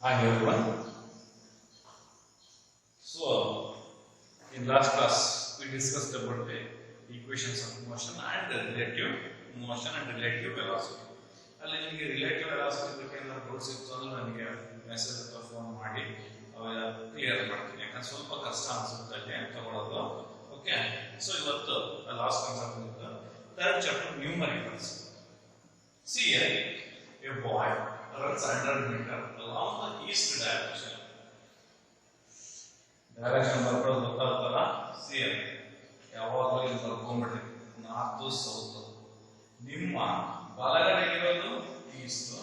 Hi everyone. So, in last class we discussed about the equations of motion and relative motion and relative velocity. ಅಲ್ಲಿ ನಿಮಗೆ relative velocity ಬಗ್ಗೆ ಏನಾದರೂ doubts ಇತ್ತು ಅಂದ್ರೆ ನನಗೆ message ಅಥವಾ ಫೋನ್ ಮಾಡಿ ಕ್ಲಿಯರ್ ಮಾಡ್ತೀನಿ. ಯಾಕಂದ್ರೆ ಸ್ವಲ್ಪ ಕಷ್ಟ ಅನ್ಸುತ್ತೆ ಅಲ್ಲಿ ತಗೊಳ್ಳೋದು. ಓಕೆ, ಸೊ ಇವತ್ತು ಲಾಸ್ಟ್ ಕಾನ್ಸೆಪ್ಟ್ ಇತ್ತು third chapter numericals. See here, a boy runs 100 meters along the east direction. Direction ಬರ್ಕೊಳ್ಳೋದು ಗೊತ್ತಾಗ್ತಲ್ಲ. See here, ಯಾವಾಗಲೂ ಇಲ್ಲಿ ಬರ್ಕೊಂಡ್ಬಿಡ್ರಿ ನಾರ್ತ್ ಸೌತ್. ನಿಮ್ಮ ಬಲಗಡೆ ಇರೋದು ಈಸ್ಟ್,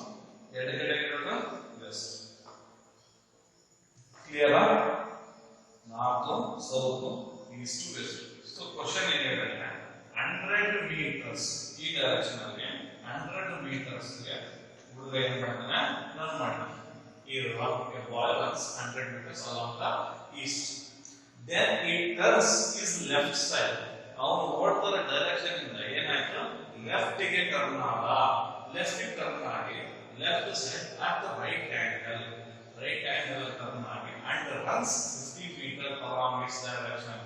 ಎಡಗಡೆ ಇರೋದು ವೆಸ್ಟ್. ಕ್ಲಿಯರಾ? North south east west. So question ಏನಿದೆ, 100 ಮೀಟರ್ಸ್ ಈ ಡೈರೆಕ್ಷನ್ ಅಲ್ಲಿ 100 ಮೀಟರ್ಸ್ ಗೆ ಹುಡುಗ ಏನ್ ಮಾಡ್ತಾನೆ, ರನ್ ಮಾಡ್ತಾನೆ. ಈ ball runs 100 meters along the east. Then it turns his left side. ಅವನು ಓಡ್ತಾರ ಡೈರೆಕ್ಷನ್ ಇಂದ ಏನಾಯ್ತು, ಲೆಫ್ಟ್ ಗೆ ಟರ್ನ್ ಆದ. ಲೆಫ್ಟ್ ಗೆ ಟರ್ನ್ ಆಗಿ left side at the right angle turn ಆಗಿ and runs 50 meter along its direction.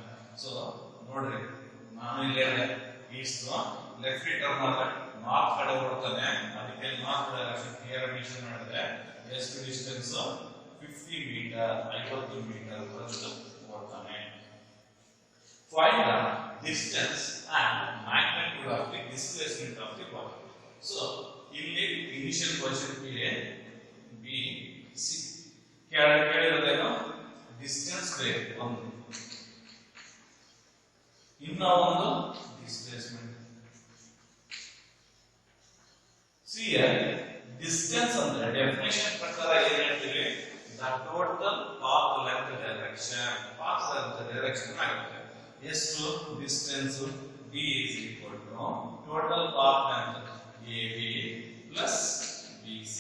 So ನೋಡ್ರಿ, ನಾನು ಇಲ್ಲೇ ಈಸ್ಟ್ ಲೆಫ್ಟ್ ಗೆ ಟರ್ನ್ ಆದ ನಾರ್ತ್ ಕಡೆ ಓಡ್ತಾನೆ. ಅದಕ್ಕೆ ನಾರ್ತ್ ಡೈರೆಕ್ಷನ್ ಕ್ಲಿಯರ್ ಮೆನ್ಷನ್ ಮಾಡಿದ್ರೆ ಎಷ್ಟು ಡಿಸ್ಟೆನ್ಸ್ 50 ಮೀಟರ್ 50 ಮೀಟರ್ ಅಷ್ಟು ಓಡ್ತಾನೆ. Find the distance and magnitude of the displacement of the ball. So ಇಲ್ಲಿ ಇನಿಷಿಯಲ್ ಪೊಸಿಷನ್ ಬಿ ಸಿ ಕೇಳಿರೋದೇನು, ಡಿಸ್ಟೆನ್ಸ್ ಬೇಕು ಒಂದು, ಇನ್ನ ಒಂದು ಡಿಸ್ಪ್ಲೇಸ್ಮೆಂಟ್. See here, distance ಅಂದ್ರೆ ಡೆಫಿನಿಷನ್ ಪ್ರಕಾರ ಏನು ಹೇಳ್ತೀವಿ, the total path length direction. path length direction ಆಗುತ್ತೆ. ಎಷ್ಟು distance d is equal to total path length AB plus BC.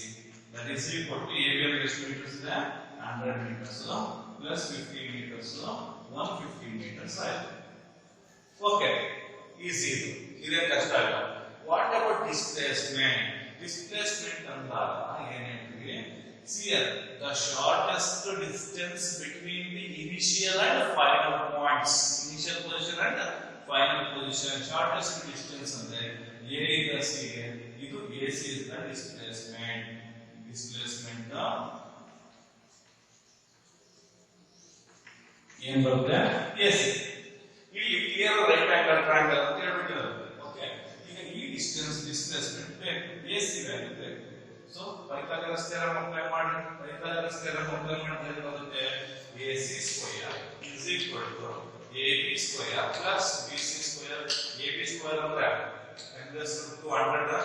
that is equal to AB ಅಂದ್ರೆ ಎಷ್ಟು ಮೀಟರ್ಸ್ ಇದೆ, 100 meters plus 50 meters 150 meters ಆಯ್ತು. ಓಕೆ, ಈಸಿ ಇದು, ಇದೇ ಕಷ್ಟ ಇಲ್ಲ. What about displacement? ಡಿಸ್ಪ್ಲೇಸ್ಮೆಂಟ್ ಅಂದಾಗ ಏನು ಹೇಳ್ತೀವಿ, see here, the shortest distance between the initial and final points. initial position and final position, shortest distance ಅಂದ್ರೆ A ಇಂದ C ಗೆ, ಇದು AC is the displacement. ಏನ್ ಬರುತ್ತೆ, AC. ಇಲ್ಲಿ ಕ್ಲಿಯರ್ ರೈಟ್ ಆಂಗಲ್ ಟ್ರಯಾಂಗಲ್ ಅಂತ ಹೇಳ್ಬಿಟ್ಟಿರೋದು. ಓಕೆ, ಈಗ ಈ ಡಿಸ್ಪ್ಲೇಸ್ಮೆಂಟ್ ಬೇಕು, AC ವ್ಯಾಲ್ಯೂ ಬೇಕು. ಸೊ ಪೈಥಾಗರಸ್ ಥಿಯರಂ ಅಪ್ಲೈ ಮಾಡಿ, ಪೈಥಾಗರಸ್ ಥಿಯರಂ ಅಪ್ಲೈ ಮಾಡಿದ್ರೆ ಏನು ಬರುತ್ತೆ, AC square is equal to AB square plus BC square. AB square ಅಂದ್ರೆ x to 100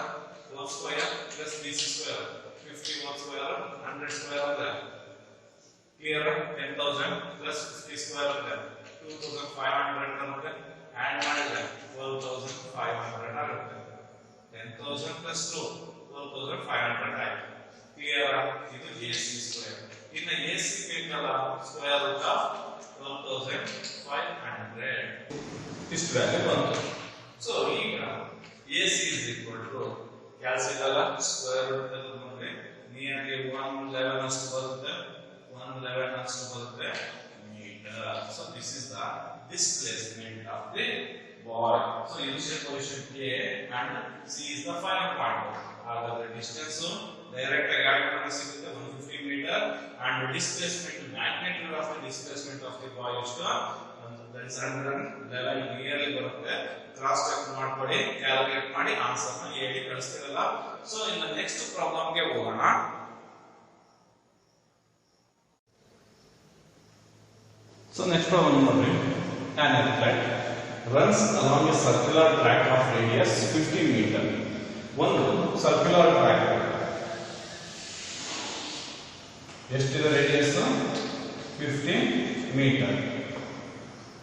whole square plus BC square 50 whole square 100 square ಅಂದ್ರೆ clear, 10,000 plus 50 square ಅಂದ್ರೆ 2,500 ಆಗುತ್ತೆ. Add ಮಾಡಿದ್ರೆ 12,500 ಆಗುತ್ತೆ. 10,000 plus 2 12,500 ಆಯ್ತು. ಕ್ಲಿಯರ್, ಇದು AC ಸ್ಕ್ವೇರ್. ಇನ್ನು AC ಬೇಕಲ್ಲ, ಸ್ಕ್ವೇರ್ ರೂಟ್ ಆಫ್ 12,500 ಇಷ್ಟು ವ್ಯಾಲ್ಯೂ ಬಂತು. ಸೊ ಈಗ AC is equal to ಕ್ಯಾಲ್ಸಿಗಲ್ಲ ಸ್ಕ್ವೇರ್ ರೂಟ್ ತಗೊಂಡ್ರೆ ನಿಯರ್ಲಿ 111 ಅಷ್ಟು ಬರುತ್ತೆ, 111 ಅಷ್ಟು ಬರುತ್ತೆ meter. So this is the displacement of the ball. So initial position A and C is the final point. ಹಾಗಾದ್ರೆ ಡಿಸ್ಟೆನ್ಸ್ ಡೈರೆಕ್ಟ್ ಆಗಿ ಆಗಿ ಸಿಗುತ್ತೆ 150 metre and displacement, magnitude of the displacement of the ball is that is 111 nearly ಬರುತ್ತೆ. Cross check ಮಾಡ್ಕೊಳ್ಳಿ, calculate ಮಾಡಿ answer ನ ಹೇಳಿ ಕಳಿಸ್ತಿರಲ್ಲ. So ಇನ್ನು ನೆಕ್ಸ್ಟ್ ಪ್ರಾಬ್ಲಮ್ ಗೆ ಹೋಗೋಣ. ಸೊ ನೆಕ್ಸ್ಟ್ ಪ್ರಾಬ್ಲಮ್ ನೋಡ್ರಿ, an athlete runs along a circular track of radius 50 meter. ಒಂದು ಸರ್ಕ್ಯುಲರ್ ಟ್ರ್ಯಾಕ್ ಎಷ್ಟಿದೆ radius 50 meter.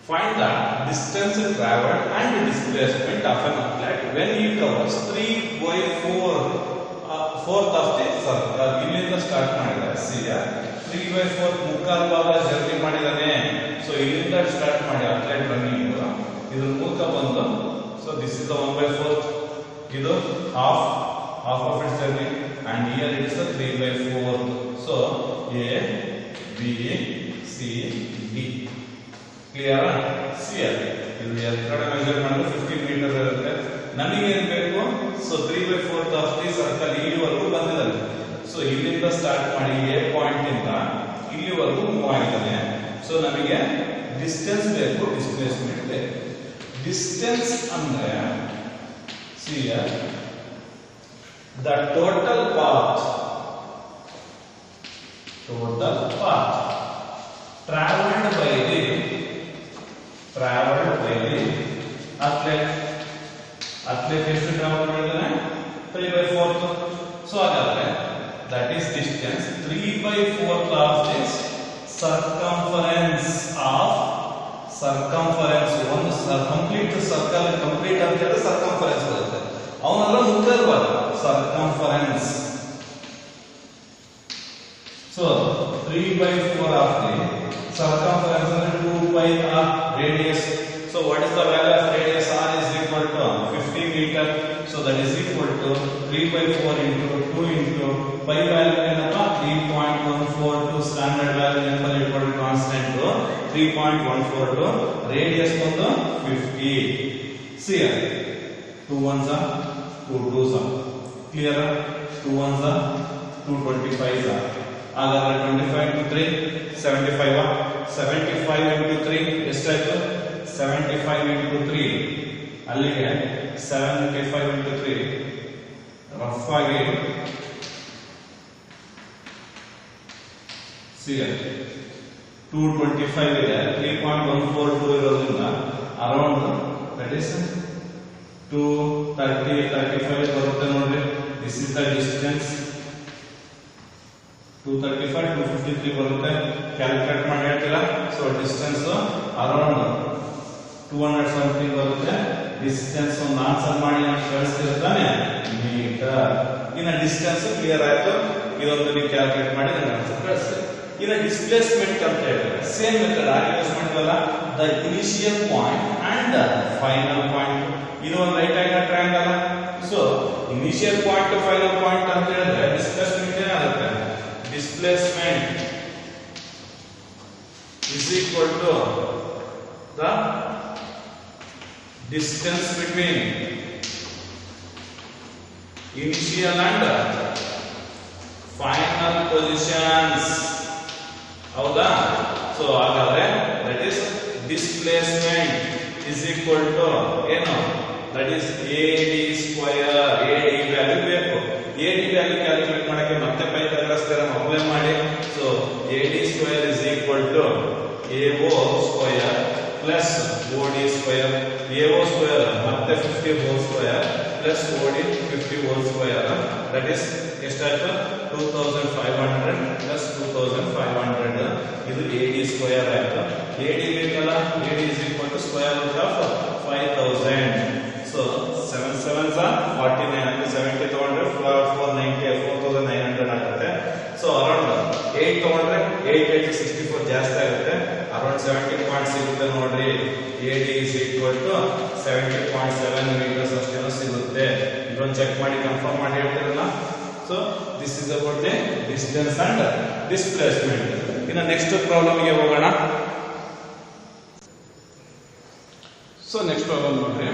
Find the distance traveled and displacement of an athlete when he covers 3/4 of the circle. ಇಲ್ಲಿಂದ start ಮಾಡಿದ್ದಾರೆ. C 3/4 ಮುಕ್ಕಾಲು ಭಾಗ journey ಮಾಡಿದಾನೆ. So ಇಲ್ಲಿಂದ start ಮಾಡಿ ಅಟ್ಲೈಟ್ running ಇದ್ರ ಮೂಲಕ ಬಂದು, ಸೊ ದಿಸ್ ಇಸ್ ದ 1/4, ಇದು half of its journey and here it is a 3/4. So A B C D clear C ಇದು ಎರಡು ಮೆಜರ್ ಮಾಡಿದ್ರೆ 15 ಮೀಟರ್ ಇರುತ್ತೆ ನಮಗೆ ಏನು ಬೇಕು ಸೊ 3/4 ಆಫ್ ದಿ ಸರ್ಕಲ್ ಇಲ್ಲಿವರೆಗೂ ಬಂದಿದೆ ಸೊ ಇಲ್ಲಿಂದ ಸ್ಟಾರ್ಟ್ ಮಾಡಿ ಎ ಪಾಯಿಂಟ್ ಇಂದ ಇಲ್ಲಿವರೆಗೂ ಮೂವ್ ಆಗಿದ್ದಾನೆ ಸೊ ನಮಗೆ ಡಿಸ್ಟೆನ್ಸ್ ಬೇಕು ಡಿಸ್ಪ್ಲೇಸ್ಮೆಂಟ್ ಬೇಕು ಡಿಸ್ಟೆನ್ಸ್ ಅಂದ್ರೆ C the total path traveled by the athlete ಎಷ್ಟು ಟ್ರಾವೆಲ್ ಮಾಡಿದಾನೆ 3/4 ಸೊ ಹಾಗಾದ್ರೆ that is distance 3/4 of this circumference ಒಂದು ಕಂಪ್ಲೀಟ್ ಸರ್ಕಲ್ ಕಂಪ್ಲೀಟ್ ಅಂತ ಹೇಳಿದ್ರೆ ಸರ್ಕಂಫರೆನ್ಸ್ ಬರುತ್ತೆ ಅವನೆಲ್ಲ ಮುಗ್ದಿರಬಾರ್ದು circumference so 3/4 of the circumference and 2 pi of radius so what is the value of radius r is equal to 50 meter so that is equal to 3/4 into 2 into pi value ಏನಪ್ಪಾ 3.142 standard value ಏನಪ್ಪಾ equal to constant 3.142 radius ಬಂದು 50 see 2 ones are 2 twos are clear 2 ones are 225 are ಹಾಗಾದ್ರೆ 25 into 3 75 75 into 3 ಎಷ್ಟಾಯ್ತು 75 into 3 ಅಲ್ಲಿಗೆ 75 into 3 rough ಆಗಿ ಸಿಗ 225 ಇದೆ 3.142 ಇರೋದ್ರಿಂದ ಅರೌಂಡ್ ದಟ್ ಇಸ್ 230 35 ಬರುತ್ತೆ ನೋಡ್ರಿ ದಿಸ್ ಇಸ್ ದ ಡಿಸ್ಟೆನ್ಸ್ 235 253 ಬರುತ್ತೆ ಕ್ಯಾಲ್ಕುಲೇಟ್ ಮಾಡಿ ಹೇಳ್ತೀರಾ ಸೊ ಡಿಸ್ಟೆನ್ಸ್ ಅರೌಂಡ್ 200 ಸಮಥಿಂಗ್ ಬರುತ್ತೆ ಡಿಸ್ಟೆನ್ಸ್ ಒಂದು ಆನ್ಸರ್ ಮಾಡಿ ಕಳಿಸ್ತಿರ್ತಾನೆ ಮೀಟರ್ ಇನ್ನು ಡಿಸ್ಟೆನ್ಸ್ ಕ್ಲಿಯರ್ ಆಯ್ತು ಇದೊಂದು ನೀವು ಕ್ಯಾಲ್ಕುಲೇಟ್ ಮಾಡಿ ನನ್ನ ಆನ್ಸರ್ ಕಳಿಸ್ತೀರಿ ಇನ್ನು ಡಿಸ್ಪ್ಲೇಸ್ಮೆಂಟ್ ಅಂತ ಹೇಳಿದ್ರೆ ಸೇಮ್ ಮೆಥಡ್ ಆಗಿ ಯೂಸ್ ಮಾಡಿದ್ವಲ್ಲ the initial point and final point ಇದು ಒಂದು right angle triangle so initial point final point ಅಂತ ಹೇಳಿದ್ರೆ ಡಿಸ್ಪ್ಲೇಸ್ಮೆಂಟ್ ಏನಾಗುತ್ತೆ displacement is equal to the distance between initial and final positions ಹೌದಾ ಸೊ ಹಾಗಾದ್ರೆ that is displacement is equal to ಏನು that is AD square AD value ಬೇಕು AD value calculate ಮಾಡಕ್ಕೆ ಮತ್ತೆ Pythagoras theorem apply ಮಾಡಿ so AD square is equal to AO square plus OD square AO square ಮತ್ತೆ 50 whole square plus OD 50 whole square that is ಎಷ್ಟಾಯ್ತು 2500 plus 2500 ಇದು AD square ಆಯ್ತು AD ಬೇಕಲ್ಲ AD is equal to square root of 5000 so 7 7s are 49 and 70 ತಗೊಂಡ್ರೆ 490 4900 ಆಗುತ್ತೆ so around 8 ತಗೊಂಡ್ರೆ 8 8 64 ಜಾಸ್ತಿ ಆಗುತ್ತೆ ಅರೌಂಡ್ 70 ಪಾಯಿಂಟ್ ಸಿಗುತ್ತೆ ನೋಡ್ರಿ AD is equal to 70.7 meters ಅಷ್ಟೇನೋ ಸಿಗುತ್ತೆ ಇದೊಂದು ಚೆಕ್ ಮಾಡಿ ಕನ್ಫರ್ಮ್ ಮಾಡಿ ಹೇಳ್ತೀರಲ್ಲ so this is about the distance and displacement ಇನ್ನು ನೆಕ್ಸ್ಟ್ ಪ್ರಾಬ್ಲಮ್ ಗೆ ಹೋಗೋಣ ಸೊ ನೆಕ್ಸ್ಟ್ ಪ್ರಾಬ್ಲಮ್ ನೋಡ್ರಿ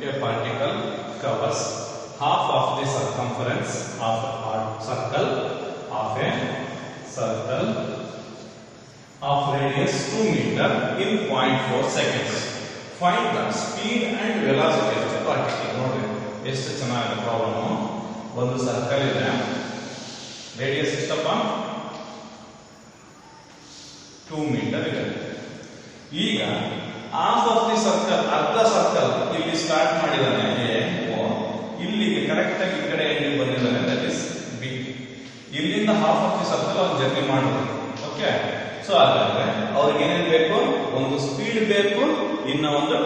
a particle covers half of the circumference of a circle of radius 2 meter in 0.4 seconds. Find the speed and velocity of the particle. ನೋಡ್ರಿ ಎಷ್ಟು ಚೆನ್ನಾಗಿದೆ problem ಒಂದು circle ಇದೆ radius ಎಷ್ಟಪ್ಪ 2 metre ಇದೆ ಈಗ half of the circle ಅರ್ಧ circle ಇಲ್ಲಿ ಸ್ಟಾರ್ಟ್ ಮಾಡಿದಾನೆ ಇಲ್ಲಿಗೆ ಕರೆಕ್ಟ್ ಆಗಿ ಈ ಕಡೆ ಎಂಡಿಂಗ್ ಬಂದಿದ್ದಾನೆ ದಟ್ ಇಸ್ ಬಿ ಇಲ್ಲಿಂದ half of the circle ಅವ್ರು ಜರ್ನಿ ಮಾಡಿದ್ರು ಓಕೆ ಸೊ ಹಾಗಾದ್ರೆ ಅವ್ರಿಗೆ ಏನೇನು ಬೇಕು ಒಂದು ಸ್ಪೀಡ್ ಬೇಕು ಇನ್ನ ಒಂದು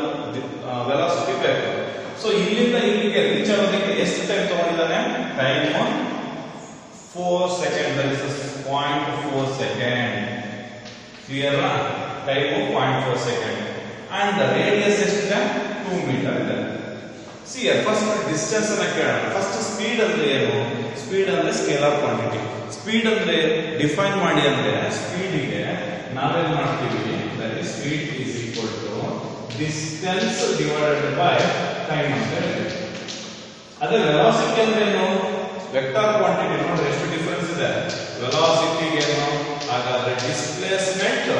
ವೆಲಾಸಿಟಿ ಬೇಕು ಸೊ ಇಲ್ಲಿಂದ ಇಲ್ಲಿಗೆ ರೀಚ್ ಆಗೋದಕ್ಕೆ ಎಷ್ಟು ಟೈಮ್ ತಗೊಂಡಿದ್ದಾನೆ time 4 second that is 0.4 second clear time 0.4 second and the radius ಎಷ್ಟಿದೆ 2 ಮೀಟರ್ ಇದೆ ಸಿ ಫಸ್ಟ್ ಡಿಸ್ಟೆನ್ಸ್ ಅನ್ನ ಕೇಳೋಣ ಫಸ್ಟ್ ಸ್ಪೀಡ್ ಅಂದ್ರೆ ಏನು ಸ್ಪೀಡ್ ಅಂದ್ರೆ ಸ್ಕೇಲಾರ್ ಕ್ವಾಂಟಿಟಿ ಸ್ಪೀಡ್ ಅಂದ್ರೆ ಡಿಫೈನ್ ಮಾಡಿ ಅಂದ್ರೆ ಸ್ಪೀಡಿಗೆ ನಾವೇನ್ ಮಾಡ್ತೀವಿ, that is speed is equal to distance divided by time ಅಂತ ಹೇಳ್ತೀವಿ. ಅದೇ ವೆಲಾಸಿಟಿ ಅಂದ್ರೆ ಏನು, ವೆಕ್ಟರ್ ಕ್ವಾಂಟಿಟಿ. ನೋಡ್ರಿ ಎಷ್ಟು ಡಿಫರೆನ್ಸ್ ಇದೆ. ವೆಲಾಸಿಟಿಗೆ ಏನು, ಹಾಗಾದ್ರೆ ಡಿಸ್ಪ್ಲೇಸ್ಮೆಂಟ್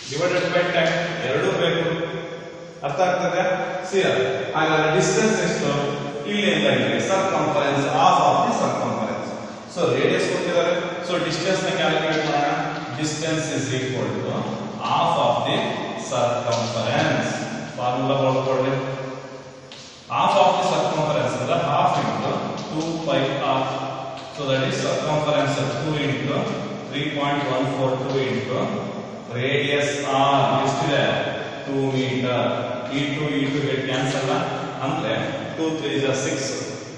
ಡಿವೈಡೆಡ್ ಬೈ ಟೈಮ್ ಎರಡೂ ಬೇಕು. ಅರ್ಥ ಆಗ್ತದೆ? ಹಾಗಾದ್ರೆ ಡಿಸ್ಟೆನ್ಸ್ ಎಷ್ಟು, ಇಲ್ಲಿಂದ ಇಲ್ಲಿ circumference, half of the circumference. So radius ಕೊಟ್ಟಿದ್ದಾರೆ, ಸೊ ಡಿಸ್ಟೆನ್ಸ್ ನ ಕ್ಯಾಲ್ಕುಲೇಟ್ ಮಾಡೋಣ. Distance is equal to half of the circumference. Formula ಬಳಸ್ಕೊಳ್ಳಿ. ಹಾಫ್ ಆಫ್ ದಿ ಸರ್ಕಂಫರೆನ್ಸ್ ಅಂದ್ರೆ half into 2 pi r. So that is circumference 2 into 3.142 into radius r ಎಷ್ಟಿದೆ 2 metre. ಈ 2 get cancel ಅಂದ್ರೆ 2 3s are 6,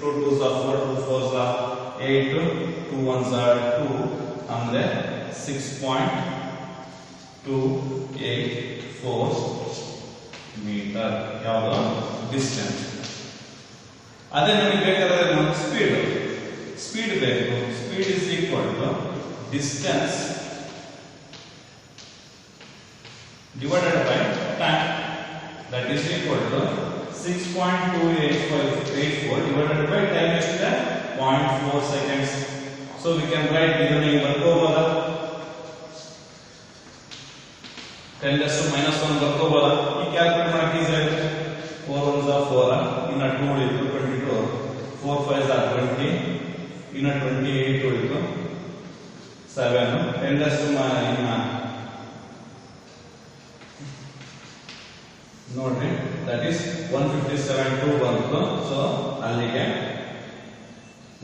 2 2s are 4, 2 4s are 8, 2 1s are 2 ಅಂದ್ರೆ 6.284 metre ಯಾವುದು distance. ಅದೇ ನಮಗೆ ಬೇಕಾದ್ರೆ ಸ್ಪೀಡ್ ಬೇಕು. Speed is equal to distance divided by time, that is equal to 6.284 divided by time is 0.4 seconds. So we can write ಇದನ್ನ ಈಗ ಬರ್ಕೋಬೋದಾ, 10⁻⁻1 ಬರ್ಕೋಬೋದಾ. ಈ calculate ಮಾಡಕ್ಕೆ ಈಸಿ ಆಗುತ್ತೆ. 4 1s are 4, ಇನ್ನ 2 ಉಳಿತು 22, 4 5s are 20, ಇನ್ನ 28 ಉಳಿತು 7, 10 ಇನ್ನ ನೋಡ್ರಿ ದಟ್ ಇಸ್ 157.2 ಬಂತು. ಸೊ ಅಲ್ಲಿಗೆ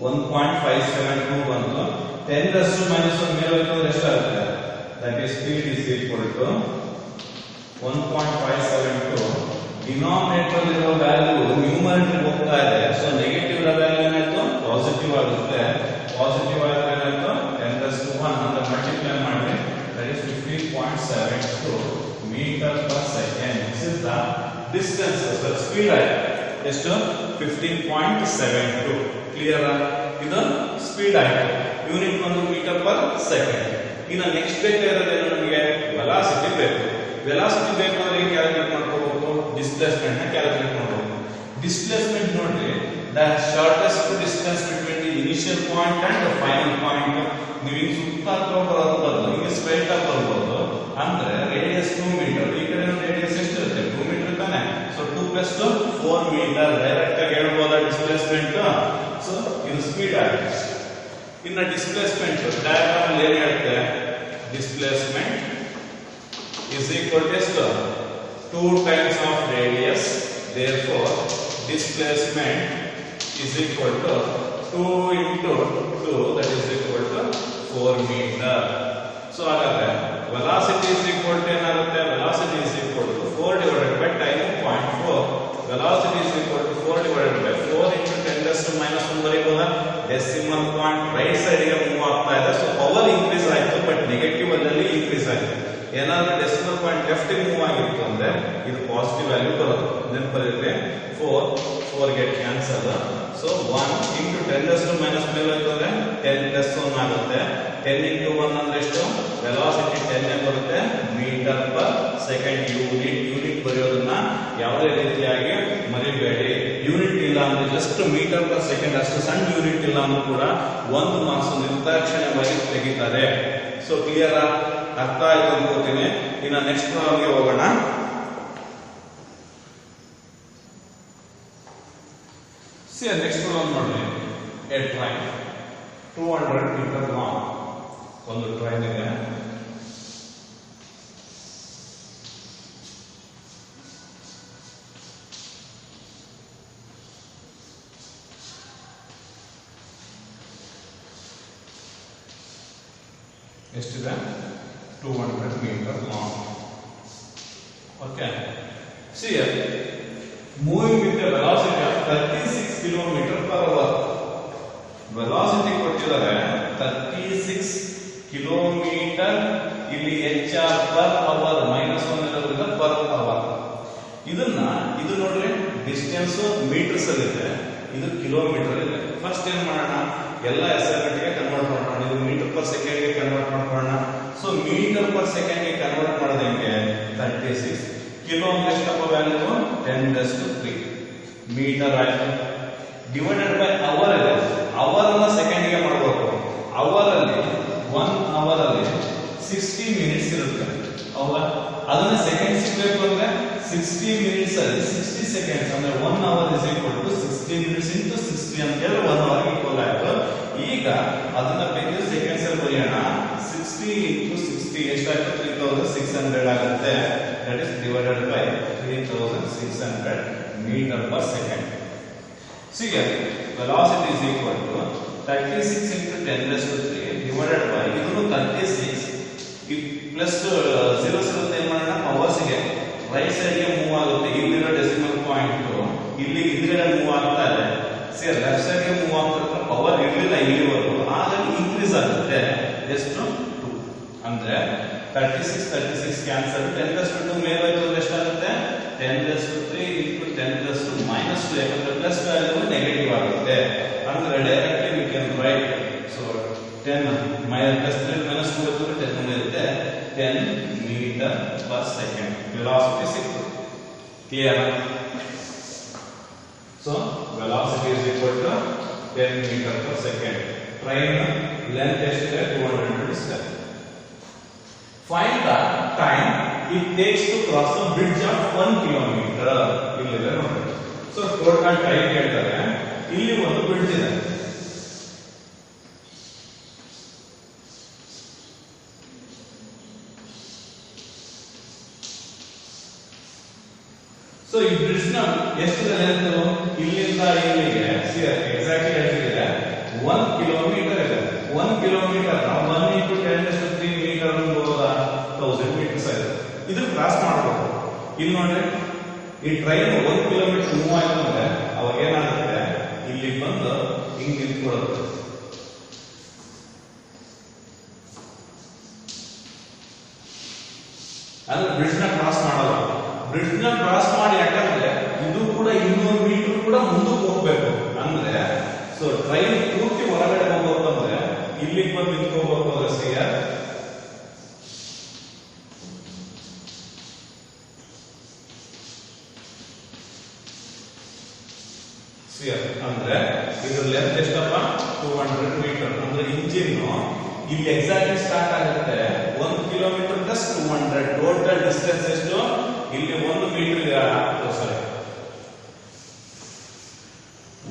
1.572 ಬಂತು. 10⁻⁻1 ಮೇಲೆ ಹೋಯ್ತು ಎಷ್ಟಾಗುತ್ತೆ, that is speed is equal to 1.572. Denominator ಇರೋ ವ್ಯಾಲ್ಯೂ ನ್ಯೂಮರೇಟರ್ ಹೋಗ್ತಾ ಇದೆ. ಸೊ ನೆಗೆಟಿವ್ ವ್ಯಾಲ್ಯೂ ಏನಾಯ್ತು, ಪಾಸಿಟಿವ್ ಆಗುತ್ತೆ. ಪಾಸಿಟಿವ್ ಆದ್ರೆ ಏನಾಯ್ತು 10⁻1 ಅಂತ ಮಲ್ಟಿಪ್ಲೈ ಮಾಡಿ, that is 15.72 metre per second. This is the distance. Speed ಆಯ್ತು ಎಷ್ಟು 15.72. ಕ್ಲಿಯರ್? ಇದು ಸ್ಪೀಡ್ ಆಯ್ತು. ಯೂನಿಟ್ ಒಂದು ಮೀಟರ್ ಪರ್ ಸೆಕೆಂಡ್. ಇನ್ನು ನೆಕ್ಸ್ಟ್ ಬೇಕಾಗಿರೋದೇನು, ನಮಗೆ ವೆಲಾಸಿಟಿ ಬೇಕು. ವೆಲಾಸಿಟಿ ಬೇಕು ಅಂದ್ರೆ ಕ್ಯಾಲ್ಕುಲೇಟ್ ಮಾಡ್ಕೋಬೇಕು, ಡಿಸ್ಪ್ಲೇಸ್ಮೆಂಟ್ ನ ಕ್ಯಾಲ್ಕುಲೇಟ್ ಮಾಡಬೇಕು. ಡಿಸ್ಪ್ಲೇಸ್ಮೆಂಟ್ ನೋಡ್ರಿ, the shortest distance between the initial point and final point. ನೀವು ಹಿಂಗ್ ಸುತ್ತ ಬರೋದು ಹಿಂಗೆ ಸ್ಟ್ರೈಟ್ ಆಗಿ ಬರ್ಬೋದು. ಅಂದ್ರೆ ರೇಡಿಯಸ್ 2 ಮೀಟರ್. ಈ ಕಡೆ ರೇಡಿಯಸ್ ಎಷ್ಟು ಇರುತ್ತೆ, 2 ಮೀಟರ್ ತಾನೆ. So 2 + 2 4 metre. ಡೈರೆಕ್ಟ್ ಆಗಿ ಹೇಳ್ಬೋದಾ ಡಿಸ್ಪ್ಲೇಸ್ಮೆಂಟ್. ಸೊ ಇದು ಸ್ಪೀಡ್ ಆಗುತ್ತೆ. ಇನ್ನು ಡಿಸ್ಪ್ಲೇಸ್ಮೆಂಟ್ ಡಯಾಗ್ರಾಮ್ ಅಲ್ಲಿ ಏನ್ ಹೇಳುತ್ತೆ, displacement is equal to 2 times of radius. Therefore displacement is equal to 2 into 2, that is equal to 4 meter. So ಹಾಗಾದ್ರೆ velocity is equal to ಏನಾಗುತ್ತೆ, velocity is equal to 4 divided by time 0.4. velocity is equal to 4 divided by 4 into 10⁻⁻1 ಬರೀಬೋದಾ. Decimal point right side ಗೆ move ಆಗ್ತಾ ಇದೆ. So power increase ಆಯ್ತು, but negative ಅಲ್ಲಿ increase ಆಯ್ತು. ಏನಾದ್ರೂ ಡೆಸಿಮಲ್ ಪಾಯಿಂಟ್ ಲೆಫ್ಟ್ ಗೆ ಮೂವ್ ಆಗಿತ್ತು ಅಂದ್ರೆ ಇದು ಪಾಸಿಟಿವ್ ವ್ಯಾಲ್ಯೂ ಬರುತ್ತೆ. ಇದನ್ನ ಬರೀದ್ರೆ 4 ಗೆಟ್ ಕ್ಯಾನ್ಸಲ್. ಸೊ 1 into 10⁻⁻1 ಮೇಲೆ ಹೋಯ್ತು ಅಂದ್ರೆ 10+1 ಆಗುತ್ತೆ. 10 into 1 ಅಂದ್ರೆ ಎಷ್ಟು, ವೆಲಾಸಿಟಿ 10 ಬರುತ್ತೆ ಮೀಟರ್ ಪರ್ ಸೆಕೆಂಡ್. ಯೂನಿಟ್ ಬರೆಯೋದನ್ನ ಯಾವುದೇ ರೀತಿಯಾಗಿ ಮರಿಬೇಡಿ. ಯೂನಿಟ್ ಇಲ್ಲ ಅಂದ್ರೆ ಜಸ್ಟ್ ಮೀಟರ್ ಪರ್ ಸೆಕೆಂಡ್, ಅಷ್ಟು ಸಣ್ಣ ಯೂನಿಟ್ ಇಲ್ಲ ಅಂದ್ರೂ ಕೂಡ 1 ಮಾರ್ಕ್ಸ್ ನಿರ್ದಾಕ್ಷಿಣ್ಯವಾಗಿ ತೆಗಿತಾರೆ. ಸೊ ಕ್ಲಿಯರ್, ಅರ್ಥ ಆಯ್ತು ಅನ್ಕೋತೀನಿ. ಇನ್ನು ನೆಕ್ಸ್ಟ್ ಪ್ರಾಬ್ಲಮ್ಗೆ ಹೋಗೋಣ. ನೆಕ್ಸ್ಟ್ ಪ್ರಾಬ್ಲಮ್ ನೋಡಿ. A train 200 metre long. ಒಂದು ಟ್ರೈನ್ ಇದೆ. ಎಷ್ಟಿದೆ, 200 metre long. Okay, is moving with the velocity of 36 kilometre per hour. Velocity ಕೊಟ್ಟಿದ್ದಾರೆ 36 ಕಿಲೋಮೀಟರ್. ಇಲ್ಲಿ HR ಪರ್ ಅವರ್ -1 ಇರೋದ್ರಿಂದ ಪರ್ ಅವರ್. ಇದು ನೋಡ್ರಿ ಡಿಸ್ಟೆನ್ಸ್ ಮೀಟರ್ಸ್ ಅಲ್ಲಿ ಇದೆ, ಇದು ಕಿಲೋಮೀಟರ್ ಇದೆ. ಫಸ್ಟ್ ಏನ್ ಮಾಡೋಣ, ಎಲ್ಲ SI ಗೆ ಕನ್ವರ್ಟ್ ಮಾಡೋಣ. ಇದು ಮೀಟರ್ ಪರ್ ಸೆಕೆಂಡ್ ಗೆ ಕನ್ವರ್ಟ್ ಮಾಡ್ಕೊಳ್ಳೋಣ. ಸೊ ಮೀಟರ್ ಪರ್ ಸೆಕೆಂಡ್ ಗೆ ಕನ್ವರ್ಟ್ ಮಾಡೋದು ಹೆಂಗೆ, 36 ಕಿಲೋ ಅಂದ್ರೆ ಎಷ್ಟಪ್ಪ ವ್ಯಾಲ್ಯೂ, 10⁻³ ಮೀಟರ್ ಆಯ್ತು. ಡಿವೈಡೆಡ್ ಬೈ ಅವರ್ ಇದೆ, ಅವರ್ ಅನ್ನ ಸೆಕೆಂಡ್ ಗೆ ಮಾಡಬೇಕು. ಅವರ್ ಅಲ್ಲಿ 1 ಅವರ್ ಅಲ್ಲಿ 60 ಮಿನಿಟ್ಸ್ ಇರುತ್ತೆ, ಹೌದಾ? ಅದನ್ನ ಸೆಕೆಂಡ್ ಸಿಗಬೇಕು ಅಂದ್ರೆ 60 ಮಿನಿಟ್ಸ್ ಅಲ್ಲಿ 60 ಸೆಕೆಂಡ್ಸ್ ಅಂದ್ರೆ 1 hour is equal to 60 minutes into 60 ಅಂತ ಹೇಳಿ 1 ಅವರ್ ಈಕ್ವಲ್ ಆಯ್ತು. ಈಗ ಅದನ್ನ ಬೇಕಿದ್ರೆ ಸೆಕೆಂಡ್ಸ್ ಅಲ್ಲಿ ಬರೆಯೋಣ. 60 ಇಂಟು 60 ಎಷ್ಟಾಯ್ತು, 3600 ಆಗುತ್ತೆ. That is divided by 3600 metre per second. So here velocity is equal to 36 into 10⁻³ divided by ಇದು 36 ಪ್ಲಸ್ 0 ಸಿಗುತ್ತೆ. ಏನ್ ಮಾಡೋಣ, ಪವರ್ಸ್ ಗೆ ರೈಟ್ ಸೈಡ್ ಗೆ ಮೂವ್ ಆಗುತ್ತೆ. ಇಲ್ಲಿರೋ ಡೆಸಿಮಲ್ ಪಾಯಿಂಟ್ ಇಲ್ಲಿ ಇದ್ರೇ ಮೂವ್ ಆಗ್ತಾ ಇದೆ. ಸರಿ, ಲೆಫ್ಟ್ ಸೈಡ್ ಗೆ ಮೂವ್ ಆಗ್ತಿರೋ ಪವರ್ ಇರಲಿಲ್ಲ ಇಲ್ಲಿವರೆಗೂ, ಹಾಗಾಗಿ ಇನ್ಕ್ರೀಸ್ ಆಗುತ್ತೆ. ಎಷ್ಟು 2 ಅಂದ್ರೆ 36 ಕ್ಯಾನ್ಸಲ್. 10⁻² ಮೇಲೆ ಹೋಯ್ತು ಎಷ್ಟಾಗುತ್ತೆ, 10⁻³ into 10⁻⁻². ಯಾಕಂದ್ರೆ ಪ್ಲಸ್ ವ್ಯಾಲ್ಯೂ ನೆಗೆಟಿವ್ ಆಗುತ್ತೆ. ಅಂದ್ರೆ directly we can write. So 10 -3 -2 ಇರುತ್ತೆ, 10 ಮೀಟರ್ ಪರ್ ಸೆಕೆಂಡ್ ವೆಲಾಸಿಟಿ ಸಿಕ್ತು. Clear? So velocity is equal to 10 metre per second. Train length ಎಷ್ಟಿದೆ, 200 metres. Find the time it takes to cross a bridge of 1 kilometer. ಇಲ್ಲಿದೆ ನೋಡಿ. So total time ಹೇಳ್ತಾರೆ. ಇಲ್ಲಿ ಒಂದು bridge ಇದೆ. So ಈ bridge ನ ಎಷ್ಟಿದೆ ಲೆಂತ್, ಇಲ್ಲಿಂದ ಇಲ್ಲಿಗೆ ಎಕ್ಸಾಕ್ಟ್ಲಿ ಎಷ್ಟಿದೆ, 1 ಕಿಲೋಮೀಟರ್ ಇದೆ. 1 ಕಿಲೋಮೀಟರ್ 1 into 10⁻³ ಮೀಟರ್ ಹೋಗೋದಾ, 1000 ಮೀಟರ್ಸ್ ಆಗಿದೆ. ಇದು ಕ್ರಾಸ್ ಮಾಡಬೇಕು. ಇಲ್ಲಿ ನೋಡ್ರಿ, ಈ ಟ್ರೈನ್ 1 ಕಿಲೋಮೀಟರ್ ಮೂವ್ ಆಯ್ತು ಅಂದ್ರೆ ಅವಾಗ ಏನಾಗುತ್ತೆ, ಇಲ್ಲಿ ಬಂದು ಹಿಂಗ್ ನಿಂತ್ಕೊಳ್ಳುತ್ತೆ. ಅಂದ್ರೆ ಬ್ರಿಡ್ಜ್ ನ ಕ್ರಾಸ್ ಮಾಡಲ್ಲ. ಬ್ರಿಡ್ಜ್ ನ ಕ್ರಾಸ್ ಮಾಡಿ, ಯಾಕಂದ್ರೆ ಇದು ಕೂಡ 200 ಮೀಟರ್ ಕೂಡ ಮುಂದಕ್ಕೆ ಹೋಗ್ಬೇಕು. ಅಂದ್ರೆ ಸೊ ಟ್ರೈನ್ ಪೂರ್ತಿ ಹೊರಗಡೆ ಹೋಗ್ಬೇಕು ಅಂದ್ರೆ ಇಲ್ಲಿಗೆ ಬಂದು ನಿಂತ್ಕೋಬೇಕು. ಅಂದ್ರೆ ಅಂದ್ರೆ ಇದ್ರ ಲೆಂತ್ ಎಷ್ಟಪ್ಪ, 200 ಮೀಟರ್. ಅಂದ್ರೆ ಇಂಜಿನ್ ಇಲ್ಲಿ ಎಕ್ಸಾಕ್ಟ್ಲಿ ಸ್ಟಾರ್ಟ್ ಆಗುತ್ತೆ 1 ಕಿಲೋಮೀಟರ್ ಪ್ಲಸ್ 200. ಟೋಟಲ್ ಡಿಸ್ಟೆನ್ಸ್ ಎಷ್ಟು, ಇಲ್ಲಿ 1 ಮೀಟರ್ ಸಾರಿ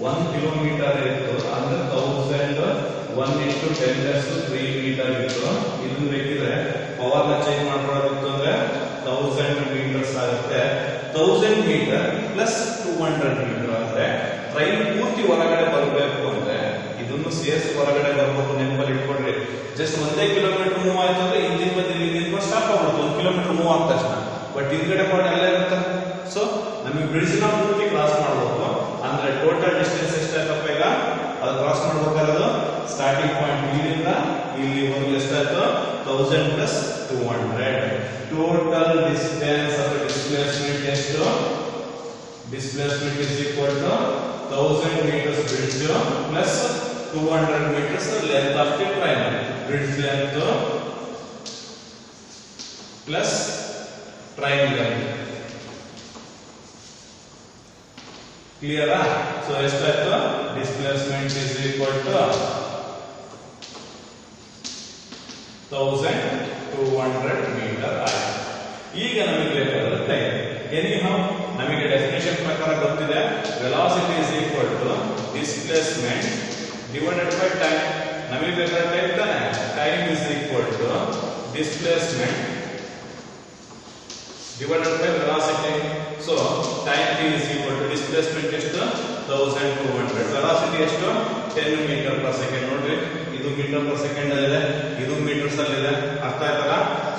1 ಕಿಲೋಮೀಟರ್ ಇತ್ತು ಅಂದ್ರೆ 1000 1 into 10⁻³ ಮೀಟರ್ ಇತ್ತು. ಇದನ್ನ ಬೇಕಿದ್ರೆ ಪವರ್ ನ ಚೇಂಜ್ ಮಾಡ್ಕೊಳ್ಳೋದಿತ್ತು ಅಂದ್ರೆ 1000 ಮೀಟರ್ಸ್ ಆಗುತ್ತೆ. 1000 ಮೀಟರ್ ಪ್ಲಸ್ 200 ಮೀಟರ್ ಅಂದ್ರೆ ಟ್ರೈನ್ ಪೂರ್ತಿ ಹೊರಗಡೆ ಬರಬೇಕು ಅಂದ್ರೆ ಇದನ್ನು ಸೇರಿಸಿ ಹೊರಗಡೆ ಬರ್ಬೇಕು. ನೆನಪಲ್ಲಿ ಇಟ್ಕೊಂಡ್ರಿ, ಜಸ್ಟ್ 1 ಕಿಲೋಮೀಟರ್ ಮೂವ್ ಆಯ್ತು ಅಂದ್ರೆ ಇಂಜಿನ್ ಬಂದು ಇಲ್ಲಿ ನಿಂತ್ಕೊಂಡು ಸ್ಟಾಪ್ ಆಗ್ಬಿಡುತ್ತೆ 1 ಕಿಲೋಮೀಟರ್ ಮೂವ್ ಆದ ತಕ್ಷಣ. ಬಟ್ ಹಿಂದ್ಗಡೆ ಪಾರ್ಟ್ ಎಲ್ಲ ಇರುತ್ತೆ. ಸೊ ನಮಗೆ ಬ್ರಿಡ್ಜ್ ನ ಪೂರ್ತಿ ಕ್ರಾಸ್ ಮಾಡಬೇಕು ಅಂದ್ರೆ ಟೋಟಲ್ ಡಿಸ್ಟೆನ್ಸ್ ಎಷ್ಟಾಯ್ತಪ್ಪ, ಈಗ ಅದು ಕ್ರಾಸ್ ಮಾಡ್ಬೇಕಾದ್ರೆ ಸ್ಟಾರ್ಟಿಂಗ್ ಪಾಯಿಂಟ್ ಇಲ್ಲಿಂದ ಇಲ್ಲಿವರೆಗೂ ಎಷ್ಟಾಯ್ತು, 1000 ಪ್ಲಸ್ 200. ಟೋಟಲ್ ಡಿಸ್ಟೆನ್ಸ್ ಅಥವಾ ಡಿಸ್ಪ್ಲೇಸ್ಮೆಂಟ್ ಎಷ್ಟು, displacement is equal to 1000 meters bridge plus 200 meters length of the train. Bridge length plus train length. Clear? So ಎಷ್ಟಾಯ್ತು, displacement is equal to 1200 meter ಆಯ್ತು. ಈಗ ನಮಗೆ ಬೇಕಾದ ಟೈಮ್. ಎನಿಹೌ ನಮಗೆ ಡೆಫಿನೇಷನ್ ಪ್ರಕಾರ ಗೊತ್ತಿದೆ, velocity is equal to displacement divided by time. ನಮಗೆ ಬೇಕಾದ ಟೈಮ್ ತಾನೆ, time is equal to displacement divided by velocity. So time t is equal to displacement ಎಷ್ಟು 1200, velocity ಎಷ್ಟು 10 meter per second. ನೋಡ್ರಿ, ಇದು ಮೀಟರ್ per second ಅಲ್ಲಿ ಇದೆ, ಇದು ಮೀಟರ್ಸ್ ಅಲ್ಲಿ ಇದೆ. ಅರ್ಥ ಆಯ್ತಲ್ಲ?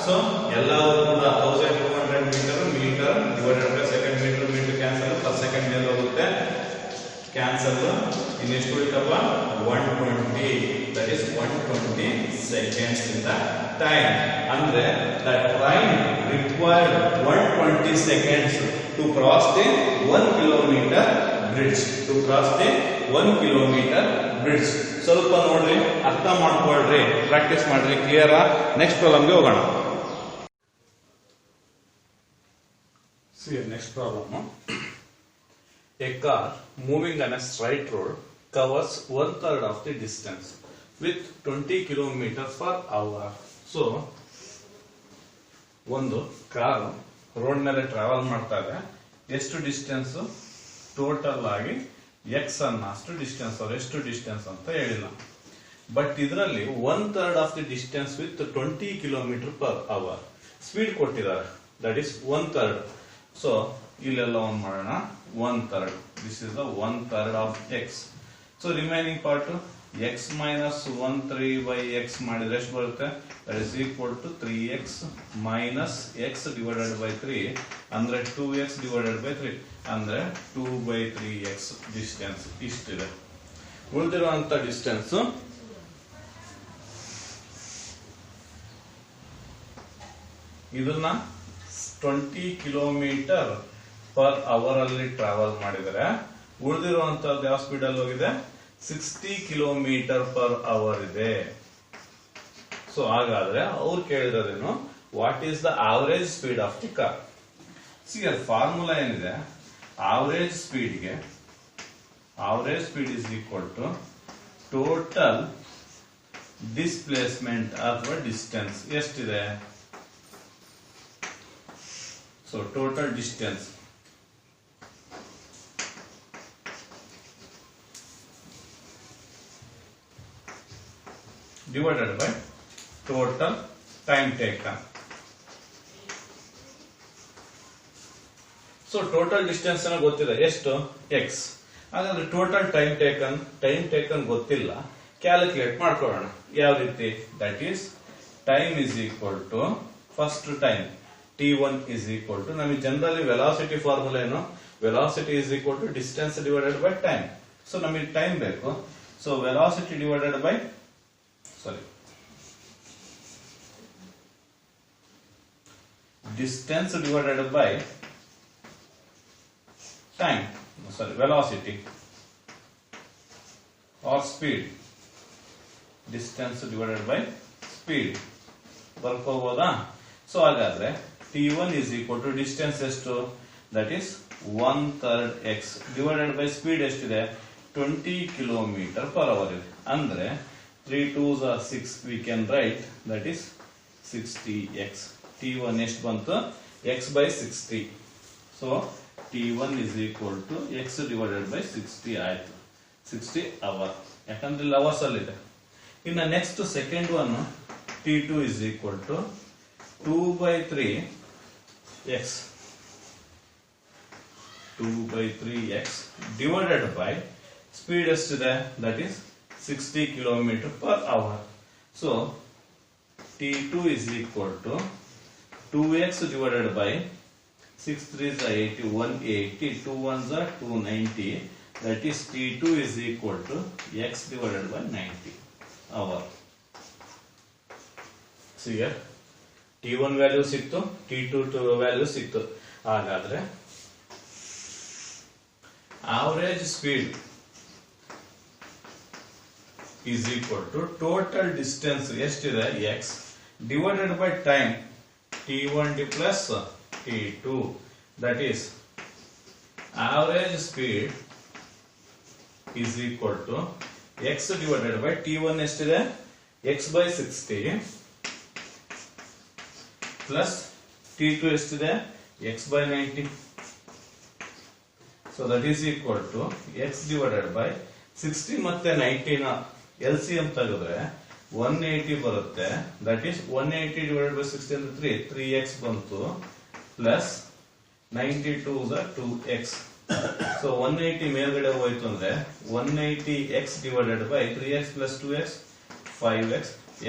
ಸೊ ಎಲ್ಲವೂ ಕೂಡ 1200 metre divided by second. Metre cancel, per second ಮೇಲೆ ಹೋಗುತ್ತೆ, ಕ್ಯಾನ್ಸಲ್. ಇನ್ನೆಷ್ಟು ಉಳಿತಪ್ಪ, 120. that is 120 seconds in the time. ಅಂದ್ರೆ the train required 120 seconds to cross the 1 kilometer bridge. To cross the 1 kilometer bridge. ಸ್ವಲ್ಪ ನೋಡ್ರಿ, ಅರ್ಥ ಮಾಡ್ಕೊಳ್ರಿ, ಪ್ರಾಕ್ಟೀಸ್ ಮಾಡ್ರಿ. ಕ್ಲಿಯರಾ? ನೆಕ್ಸ್ಟ್ ಪ್ರಾಬ್ಲಮ್ಗೆ ಹೋಗೋಣ. See, next problem. A car moving on a straight road covers 1/3 of the distance with 20 km per hour. So, ಒಂದು car road ಮೇಲೆ ಟ್ರಾವೆಲ್ ಮಾಡ್ತಾ ಇದೆ. ಎಷ್ಟು ಡಿಸ್ಟೆನ್ಸ್? ಟೋಟಲ್ ಆಗಿ ಎಕ್ಸ್ ಅನ್ನ ಅಷ್ಟು ಡಿಸ್ಟೆನ್ಸ್, ಅವ್ರು ಎಷ್ಟು ಡಿಸ್ಟೆನ್ಸ್ ಅಂತ ಹೇಳಿಲ್ಲ. ಬಟ್ ಇದರಲ್ಲಿ 1/3 of the distance with 20 km per hour speed ಕೊಟ್ಟಿದ್ದಾರೆ. That is 1/3. ಸೊ ಇಲ್ಲೆಲ್ಲ ಒಂದು ಮಾಡೋಣ. 1/3. This is the 1/3 of X. So remaining part x minus 1/3 by x ಮಾಡಿದ್ರೆ ಎಷ್ಟು ಬರುತ್ತೆ? that is equal to 3x minus x divided by 3 ಅಂದ್ರೆ 2x divided by 3 ಅಂದ್ರೆ 2/3x distance ಇಷ್ಟಿದೆ. ಉಳಿದಿರುವಂತ distance ಇದನ್ನ 20 ಕಿಲೋಮೀಟರ್ ಪರ್ ಅವರ್ ಅಲ್ಲಿ ಟ್ರಾವೆಲ್ ಮಾಡಿದರೆ ಉಳಿದಿರುವಂತದ್ದು ಯಾವ ಸ್ಪೀಡ್ ಅಲ್ಲಿ ಹೋಗಿದೆ? 60 ಕಿಲೋಮೀಟರ್ ಪರ್ ಅವರ್ ಇದೆ. ಸೊ ಹಾಗಾದ್ರೆ ಅವ್ರು ಕೇಳಿರೋದೇನು? What is the average speed of the car? See formula ಏನಿದೆ, average speed is equal to total displacement ಅಥವಾ ಡಿಸ್ಟೆನ್ಸ್. ಎಷ್ಟಿದೆ? So total distance divided by total time taken. So total distance ಅನ್ನು ಗೊತ್ತಿದೆ ಎಷ್ಟು? x. ಹಾಗಾದ್ರೆ ಟೋಟಲ್ ಟೈಮ್ ಟೇಕನ್ ಗೊತ್ತಿಲ್ಲ, calculate ಮಾಡ್ಕೊಳ್ಳೋಣ. ಯಾವ ರೀತಿ? That is time is equal to first time t1 is equal to, ನಮಗೆ ಜನರಲಿ ವೆಲಾಸಿಟಿ ಫಾರ್ಮುಲಾ ಏನು? Velocity is equal to distance divided by time. So ನಮಗೆ ಟೈಮ್ ಬೇಕು. So velocity divided by distance divided by time, velocity or speed. Distance divided by speed ಬರ್ಕೋಬೋದಾ? So ಹಾಗಾದ್ರೆ t1 is equal to distance ಎಷ್ಟು? that is 1/3 x divided by speed ಎಷ್ಟಿದೆ? 20 km per hour ಇದೆ. ಅಂದ್ರೆ 3 2s are 6, we can write that is 60x. t1 ಎಷ್ಟು ಬಂತು? x by 60. so t1 is equal to x divided by 60 ಆಯ್ತು. 60 hour, ಯಾಕಂದ್ರೆ ಇಲ್ಲಿ hours ಅಲ್ಲಿ ಇದೆ. ಇನ್ನು next second one t2 is equal to 2/3x 2/3x divided by speed ಎಷ್ಟಿದೆ? that is 60 km per hour. So t2 is equal to 2x divided by 6 3s are 80, 180, 2 1s are 290. That is t2 is equal to x divided by 90 hour. So here t1 value ಸಿಕ್ತು, t2 value ಸಿಕ್ತು. ಹಾಗಾದ್ರೆ average speed is equal to total distance ಎಷ್ಟಿದೆ? x divided by time t1 plus t2. that is average speed is equal to x divided by t1 ಎಷ್ಟಿದೆ? x by 60 plus t2 ಎಷ್ಟಿದೆ? x by 90. so that is equal to x divided by 60 ಮತ್ತೆ 90 ನ LCM ತೆಗೆದ್ರೆ 180 ಬರುತ್ತೆ. That is 180 divided by 60 ಅಂದ್ರೆ 3x ಬಂತು plus 92 2x. So 180 ಮೇಲ್ಗಡೆ ಹೋಯ್ತು ಅಂದ್ರೆ 180x divided by 3x plus 2x 5x.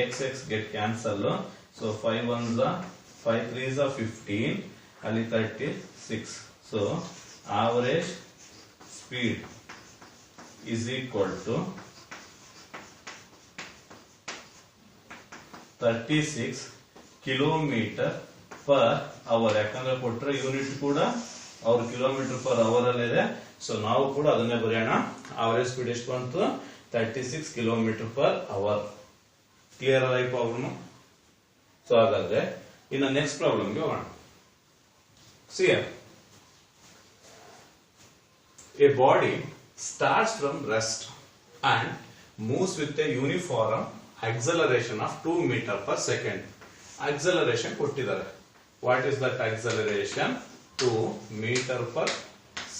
x get cancel. So 5 1s 5 3s 15, ಅಲ್ಲಿ 36. So average speed is equal to 36 kilometre per hour. ಯಾಕಂದ್ರೆ ಕೊಟ್ಟರೆ ಯೂನಿಟ್ ಕೂಡ ಅವ್ರ ಕಿಲೋಮೀಟರ್ ಪರ್ ಅವರ್ ಅಲ್ಲಿ ಇದೆ. ಸೊ ನಾವು ಕೂಡ ಅದನ್ನೇ ಬರೆಯೋಣ. ಅವರೇಜ್ ಸ್ಪೀಡ್ ಎಷ್ಟು ಬಂತು? 36 ಕಿಲೋಮೀಟರ್ ಪರ್ ಅವರ್. ಕ್ಲಿಯರ್ ಅಲ್ಲ ಈ ಪ್ರಾಬ್ಲಮ್? ಸೊ ಹಾಗಾದ್ರೆ ಇನ್ನು ನೆಕ್ಸ್ಟ್ ಪ್ರಾಬ್ಲಮ್ಗೆ ಹೋಗೋಣ. See here. A body starts from rest and moves with a uniform acceleration of 2 meter per second. Acceleration ಕೊಟ್ಟಿದ್ದಾರೆ. What is that acceleration? 2 meter per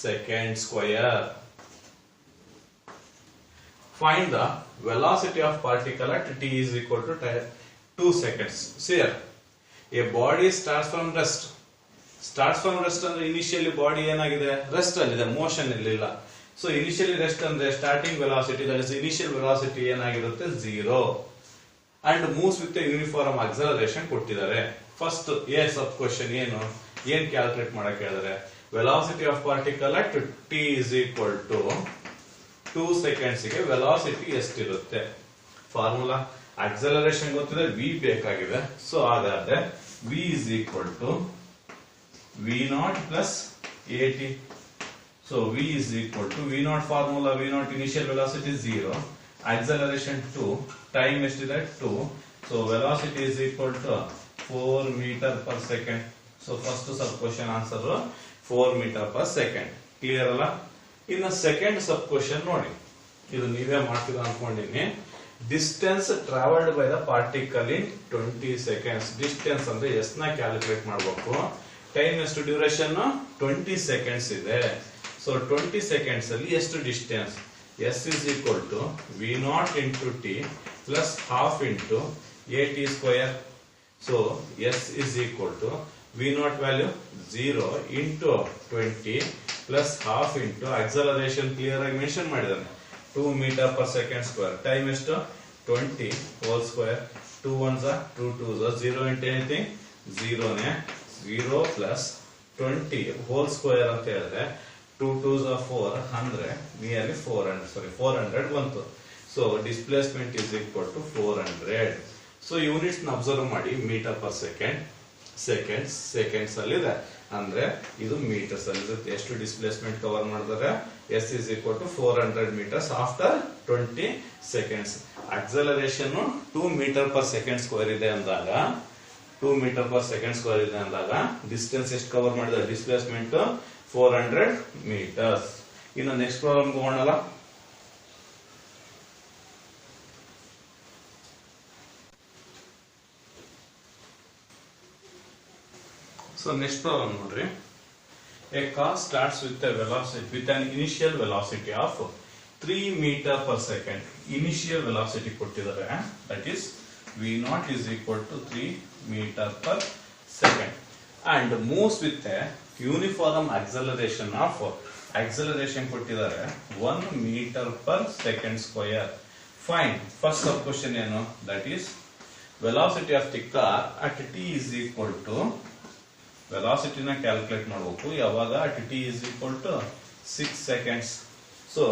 second square. Find the velocity of particle at t is equal to 2 seconds. See here. A body starts from rest. Starts from rest ಅಂದ್ರೆ initially body ಏನಾಗಿದೆ? Rest ಅಲ್ಲಿದೆ, motion ಇರಲಿಲ್ಲ. So initially rest ಅಂದ್ರೆ starting velocity, that is initial velocity ಏನಾಗಿರುತ್ತೆ? 0. And moves with uniform acceleration ಕೊಟ್ಟಿದ್ದಾರೆ. First a sub question ಏನ್ calculate ಮಾಡಕ್ ಹೇಳಿದ್ರೆ, velocity of particle at T is equal to 2 seconds ಗೆ ವೆಲಾಸಿಟಿ ಎಷ್ಟಿರುತ್ತೆ? ಫಾರ್ಮುಲಾ ಅಕ್ಸಲರೇಷನ್ ಗೊತ್ತಿದೆ, V ಬೇಕಾಗಿದೆ. ಸೊ ಹಾಗಾದ್ರೆ V is equal to v0 plus at. So v is equal to v0 formula, v0 initial velocity is 0, acceleration 2, time estimate 2. So velocity is equal to 4 meter per second. So first sub question answer 4 meter per second. Clear alla? In the second sub question ನೋಡಿ, ಇದು ನೀವೇ ಮಾಡ್ತೀರಾ ಅನ್ಕೊಂಡಿನಿ. Distance travelled by the particle in 20 seconds. Distance ಅಂದ್ರೆ ಎಷ್ಟನ್ನ calculate ಮಾಡಬೇಕು. Time ಎಷ್ಟು? Duration 20 seconds ಇದೆ. ಸೊ 20 seconds ಅಲ್ಲಿ ಎಷ್ಟು distance? s is equal to v0 into t plus half into at square. So s is equal to v0 value 0 into 20 plus half into acceleration clear ಆಗಿ mention ಮಾಡಿದಾನೆ 2 meter per second square. Time ಎಷ್ಟು? 20 whole square. 2 ones are 2 2s are 0 into anything 0 ನೇ 0 plus 20 whole square ಅಂತ ಹೇಳಿದ್ರೆ 2 2s are 4, 100, nearly 400 ಬಂತು. So displacement is equal to 400. So units ನ observe ಮಾಡಿ, metre per second, seconds ಅಲ್ಲಿ ಇದೆ ಅಂದ್ರೆ ಇದು ಮೀಟರ್ಸ್ ಅಲ್ಲಿ ಇರುತ್ತೆ. ಎಷ್ಟು ಡಿಸ್ಪ್ಲೇಸ್ಮೆಂಟ್ ಕವರ್ ಮಾಡಿದ್ರೆ S is equal to 400 meters after 20 seconds. Acceleration 2 meter per second square ಇದೆ ಅಂದಾಗ 2 meter per second square ಇದೆ ಅಂದಾಗ ಡಿಸ್ಟೆನ್ಸ್ ಎಷ್ಟು ಕವರ್ ಮಾಡಿದ್ರೆ ಡಿಸ್ಪ್ಲೇಸ್ಮೆಂಟ್ 400 meters. ಇನ್ನು ನೆಕ್ಸ್ಟ್ ಪ್ರಾಬ್ಲಮ್ ಹೋಗೋಣಲ್ಲ. ಸೊ ನೆಕ್ಸ್ಟ್ ಪ್ರಾಬ್ಲಮ್ ನೋಡ್ರಿ. A car starts with a velocity with an initial velocity of 3 meter per second. Initial velocity ಕೊಟ್ಟಿದ್ದಾರೆ, that is v0 is equal to 3 meter per second and moves with a uniform acceleration of acceleration ಕೊಟ್ಟಿದ್ದಾರೆ 1 meter per second square. Find first sub question ಏನು? that is velocity of the car at t is equal to velocity ನ calculate ಮಾಡಬೇಕು ಯಾವಾಗ at t is equal to 6 seconds. So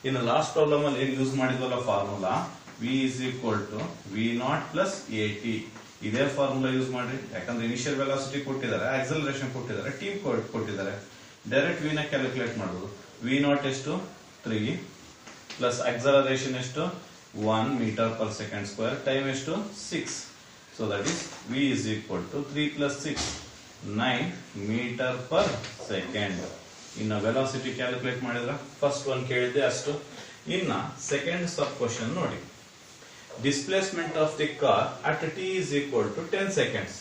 ಇನ್ನು last problem ಅಲ್ಲಿ ಏನು use ಮಾಡಿದ್ವಲ್ಲ formula v is equal to v0 plus at. ಇದೇ formula use ಮಾಡ್ರಿ, ಯಾಕಂದ್ರೆ ಇನಿಷಿಯಲ್ ವೆಲಾಸಿಟಿ ಕೊಟ್ಟಿದ್ದಾರೆ, ಆಕ್ಸಲರೇಷನ್ ಕೊಟ್ಟಿದ್ದಾರೆ, ಟಿ ಕೊಟ್ಟಿದ್ದಾರೆ. ಡೈರೆಕ್ಟ್ ವಿ ನ ಕ್ಯಾಲ್ಕುಲೇಟ್ ಮಾಡಬಹುದು. v0 ಎಷ್ಟು? 3 ಪ್ಲಸ್ ಆಕ್ಸಲರೇಷನ್ ಎಷ್ಟು? 1 meter per second square. Time ಎಷ್ಟು? 6. So that is v is equal to 3 plus 6 9 meter per second. ಇನ್ನು ವೆಲಾಸಿಟಿ ಕ್ಯಾಲ್ಕುಲೇಟ್ ಮಾಡಿದ್ರ ಫಸ್ಟ್ ಒನ್ ಕೇಳಿದ್ದೆ ಅಷ್ಟು. ಇನ್ನ ಸೆಕೆಂಡ್ ಸಬ್ ಕ್ವಶನ್ ನೋಡಿ. Displacement of the car at T is equal to 10 seconds.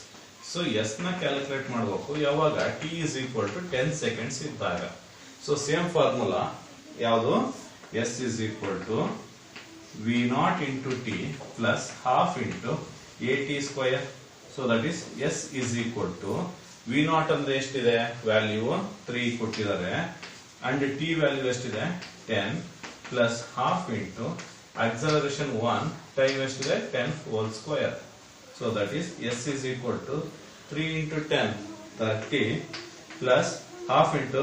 So S ನ calculate ಮಾಡಬೇಕು ಯಾವಾಗ T is equal to 10 seconds ಇದ್ದಾಗ. ಸೊ ಸೇಮ್ ಫಾರ್ಮುಲಾ ಯಾವುದು? S is equal to v0 into t plus half into at square. So that is S is equal to v0 ಅಂದ್ರೆ ಎಷ್ಟಿದೆ? Value 3 ಕೊಟ್ಟಿದ್ದಾರೆ and T value ಎಷ್ಟಿದೆ? 10 plus half into acceleration 1, time ಎಷ್ಟಿದೆ? 10 whole square. So that is s is equal to 3 into 10 30 plus half into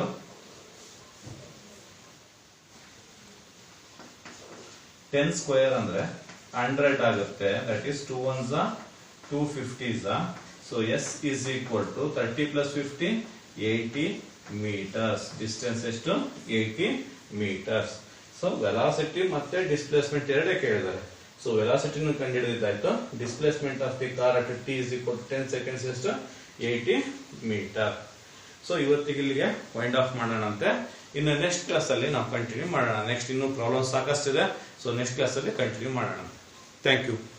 10 square ಅಂದ್ರೆ 100 ಆಗುತ್ತೆ. That is 2 ones are 2 50s are. So s is equal to 30 plus 50 80 meters. Distance ಎಷ್ಟು? 80 meters. So velocity ಮತ್ತೆ displacement ಎರಡೇ ಕೇಳಿದ್ದಾರೆ. So ವೆಲಾಸಿಟಿನೂ ಕಂಡುಹಿಡಿದಾಯ್ತು. Displacement of the car at t is equal to 10 seconds ಎಷ್ಟು? 80 metre. So ಇವತ್ತಿಗೆ ಇಲ್ಲಿಗೆ wind of ಮಾಡೋಣಂತೆ. ಇನ್ನು ನೆಕ್ಸ್ಟ್ ಕ್ಲಾಸ್ ಅಲ್ಲಿ ನಾವು ಕಂಟಿನ್ಯೂ ಮಾಡೋಣ. ನೆಕ್ಸ್ಟ್ ಇನ್ನೂ ಪ್ರಾಬ್ಲಮ್ ಸಾಕಷ್ಟಿದೆ. ಸೊ ನೆಕ್ಸ್ಟ್ ಕ್ಲಾಸ್ ಅಲ್ಲಿ ಕಂಟಿನ್ಯೂ ಮಾಡೋಣ. Thank you.